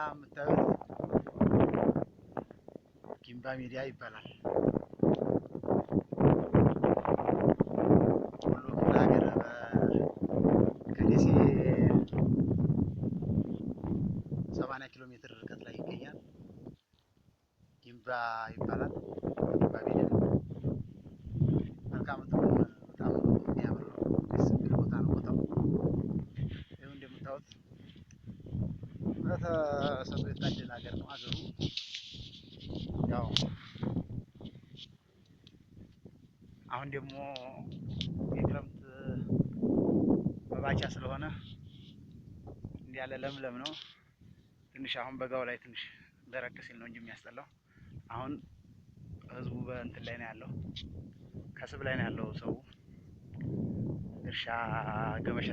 የምታዩት ጊምባ ሚዲያ ይባላል። ሁሉ ክፍለ ሀገር ከደሴ 80 ኪሎ ሜትር ርቀት ላይ ይገኛል። ጊምባ ይባላል። ጊምባ ሚዲያ መልካም በጣም የሚያምር ደስ የሚል ቦታ ነው። ቦታው ይኸው እንደምታዩት በተሰጥኦ የታደለ ሀገር ነው ሀገሩ። ያው አሁን ደግሞ የክረምት መባቻ ስለሆነ እንዲህ ያለ ለምለም ነው። ትንሽ አሁን በጋው ላይ ትንሽ ደረቅ ሲል ነው እንጂ የሚያስጠላው። አሁን ህዝቡ በእንትን ላይ ነው ያለው፣ ከስብ ላይ ነው ያለው ሰው። እርሻ ገበሻ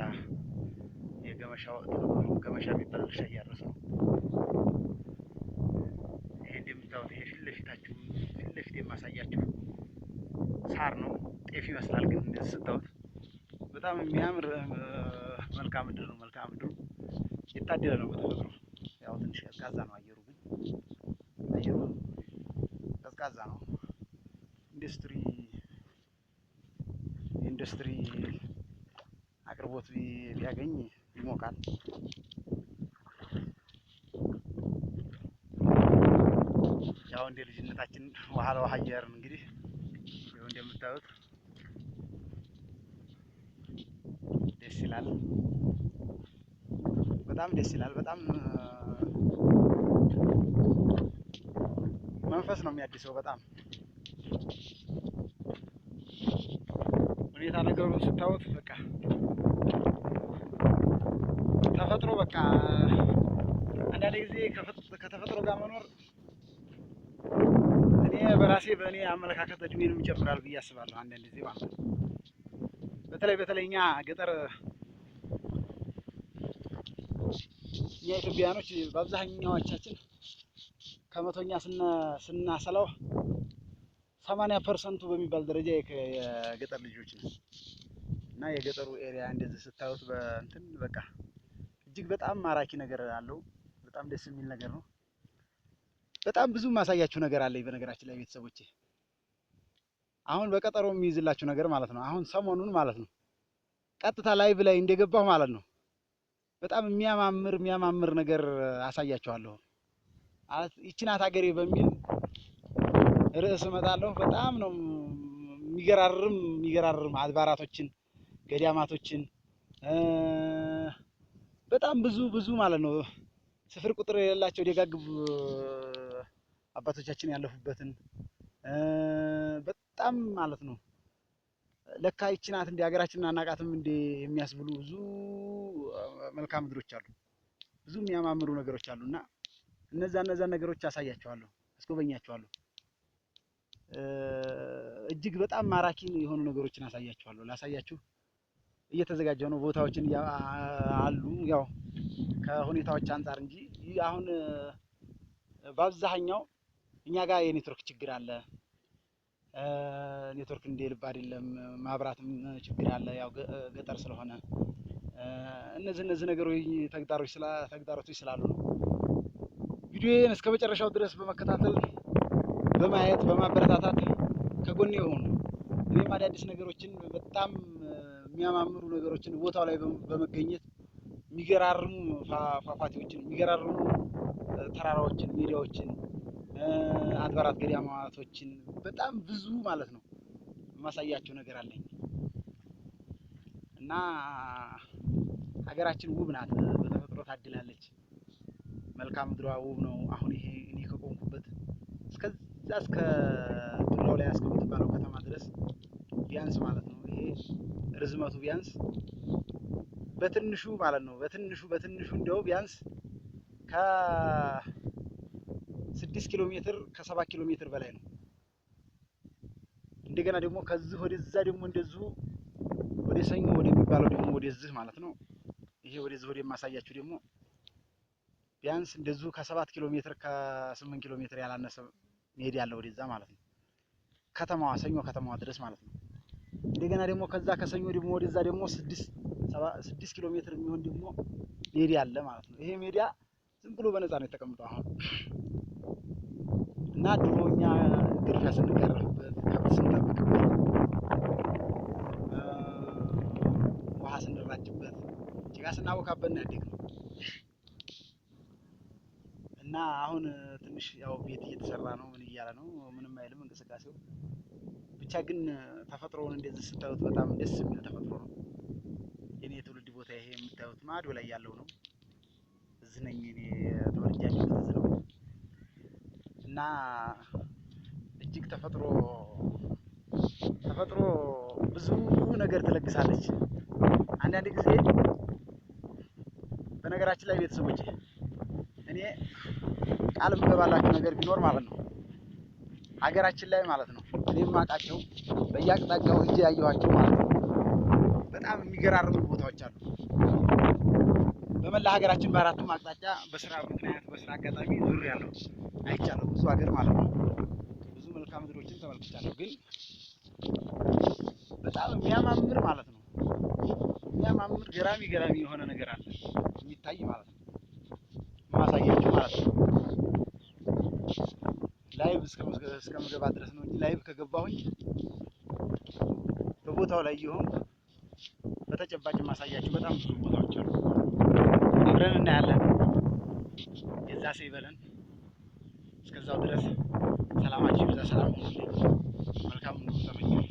የገበሻ ወቅት ነው። ገበሻ የሚባል እርሻ እያረሰ ነው። ይሄ እንደምታዩት ይሄ ፊት ለፊት የማሳያችሁ ሳር ነው። ጤፍ ይመስላል ግን እንደዚህ ስታዩት በጣም የሚያምር መልክዓ ምድር ነው። መልክዓ ምድሩ የታደለ ነው በተፈጥሮ። ያው ትንሽ ቀዝቃዛ ነው አየሩ፣ ግን አየሩ ቀዝቃዛ ነው። ኢንዱስትሪ አቅርቦት ቢያገኝ ይሞቃል። ያው እንደ ልጅነታችን ውሃ ለውሃ እያርን እንግዲህ ይኸው እንደምታዩት ደስ ይላል። በጣም ደስ ይላል። በጣም መንፈስ ነው የሚያድሰው። በጣም ሁኔታ ነገሩን ስታዩት በቃ ተፈጥሮ በቃ አንዳንድ ጊዜ ከተፈጥሮ ጋር መኖር በእኔ አመለካከት እድሜንም ይጨምራል ብዬ አስባለሁ። አንዳንድ ጊዜ ማለት ነው። በተለይ እኛ ገጠር እኛ ኢትዮጵያውያኖች በአብዛኛዎቻችን ከመቶኛ ስናሰላው 80% በሚባል ደረጃ የገጠር ልጆች ነው። እና የገጠሩ ኤሪያ እንደዚህ ስታዩት በእንትን በቃ እጅግ በጣም ማራኪ ነገር አለው። በጣም ደስ የሚል ነገር ነው። በጣም ብዙ ማሳያችሁ ነገር አለኝ በነገራችን ላይ ቤተሰቦቼ። አሁን በቀጠሮ የሚይዝላችሁ ነገር ማለት ነው። አሁን ሰሞኑን ማለት ነው ቀጥታ ላይቭ ላይ እንደገባሁ ማለት ነው በጣም የሚያማምር ነገር አሳያችኋለሁ። ይቺ ናት ሀገሬ በሚል ርዕስ እመጣለሁ። በጣም ነው የሚገራርም አድባራቶችን፣ ገዳማቶችን በጣም ብዙ ማለት ነው ስፍር ቁጥር የሌላቸው ደጋግ አባቶቻችን ያለፉበትን በጣም ማለት ነው ለካ ይቺ ናት እንደ ሀገራችንን አናቃትም እንደ የሚያስብሉ ብዙ መልክዓ ምድሮች አሉ። ብዙ የሚያማምሩ ነገሮች አሉና እነዛ ነገሮች አሳያቸዋለሁ፣ አስጎበኛቸዋለሁ። እጅግ በጣም ማራኪ የሆኑ ነገሮችን አሳያቸዋለሁ። ላሳያችሁ እየተዘጋጀው ነው። ቦታዎችን አሉ ያው ከሁኔታዎች አንፃር እንጂ አሁን በአብዛኛው እኛ ጋር የኔትወርክ ችግር አለ። ኔትወርክ እንደ ልብ አይደለም። ማብራትም ችግር አለ። ያው ገጠር ስለሆነ እነዚህ ነገሮች ተግዳሮቶች ስላሉ ነው። ቪዲዮዬን እስከ መጨረሻው ድረስ በመከታተል በማየት በማበረታታት ከጎኔ የሆኑ እኔም አዳዲስ ነገሮችን በጣም የሚያማምሩ ነገሮችን ቦታው ላይ በመገኘት የሚገራርሙ ፏፏቴዎችን፣ የሚገራርሙ ተራራዎችን፣ ሜዳዎችን፣ አድባራት ገዳማቶችን በጣም ብዙ ማለት ነው የማሳያቸው ነገር አለኝ እና ሀገራችን ውብ ናት። በተፈጥሮ ታድላለች። መልክዓ ምድሯ ውብ ነው። አሁን ይሄ እኔ ከቆምኩበት እስከ ዱላው ላይ እስከምትባለው ከተማ ድረስ ቢያንስ ማለት ነው ይሄ ርዝመቱ ቢያንስ በትንሹ ማለት ነው በትንሹ እንደው ቢያንስ ከ6 ኪሎ ሜትር ከ7 ኪሎ ሜትር በላይ ነው። እንደገና ደግሞ ከዚህ ወደዛ ደግሞ እንደዚሁ ወደ ሰኞ ወደሚባለው ደግሞ ወደዚህ ማለት ነው ይሄ ወደዚህ ወደ ማሳያችሁ ደግሞ ቢያንስ እንደዚሁ ከ7 ኪሎ ሜትር ከ8 ኪሎ ሜትር ያላነሰ ሜዳ ያለው ወደዛ ማለት ነው ከተማዋ ሰኞ ከተማዋ ድረስ ማለት ነው። እንደገና ደግሞ ከዛ ከሰኞ ደግሞ ወደዛ ደግሞ 6 ኪሎ ሜትር የሚሆን ደግሞ ሜዳ አለ ማለት ነው። ይሄ ሜዳ ዝም ብሎ በነፃ ነው የተቀምጠው አሁን። እና ድሮ እኛ ግርፊያ ስንገረፍበት፣ ከብት ስንጠብቅበት፣ ውሃ ስንራጭበት፣ ጭቃ ስናቦካበት ነው ያደግነው። እና አሁን ትንሽ ያው ቤት እየተሰራ ነው፣ ምን እያለ ነው፣ ምንም አይልም እንቅስቃሴው። ብቻ ግን ተፈጥሮውን እንደዚህ ስታዩት በጣም ደስ የሚል ተፈጥሮ ነው። የኔ የትውልድ ቦታ ይሄ የምታዩት ማዶ ላይ ያለው ነው። እዚህ ነኝ እኔ ተወልጄ ያለሁት እዚህ ነው። እና እጅግ ተፈጥሮ ብዙ ነገር ትለግሳለች። አንዳንድ ጊዜ በነገራችን ላይ ቤተሰቦቼ እኔ ቃል የምገባላችሁ ነገር ቢኖር ማለት ነው ሀገራችን ላይ ማለት ነው እኔ የማውቃቸው በየአቅጣጫው ሂጄ ያየኋቸው ማለት ነው በጣም የሚገራርሙ ቦታዎች አሉ። በመላ ሀገራችን በአራቱም አቅጣጫ በስራ ምክንያት በስራ አጋጣሚ ዙሬያለሁ፣ አይቻለሁ ብዙ ሀገር ማለት ነው። ብዙ መልክዓ ምድሮችን ተመልክቻለሁ። ግን በጣም የሚያማምር ማለት ነው የሚያማምር ገራሚ የሆነ ነገር አለ የሚታይ ማለት ነው፣ ማሳያችሁ ማለት ነው። ላይቭ እስከምገባ ድረስ ነው እንጂ ላይቭ ከገባሁኝ በቦታው ላይ እየሆንኩ በተጨባጭ ማሳያችሁ በጣም ብዙ ቦታዎች አሉ። አብረን እናያለን። የዛ ሰው ይበለን። እስከዛው ድረስ ሰላማችሁ ይብዛ። ሰላም ሁኑልኝ። መልካም ነው ተመኘሁ።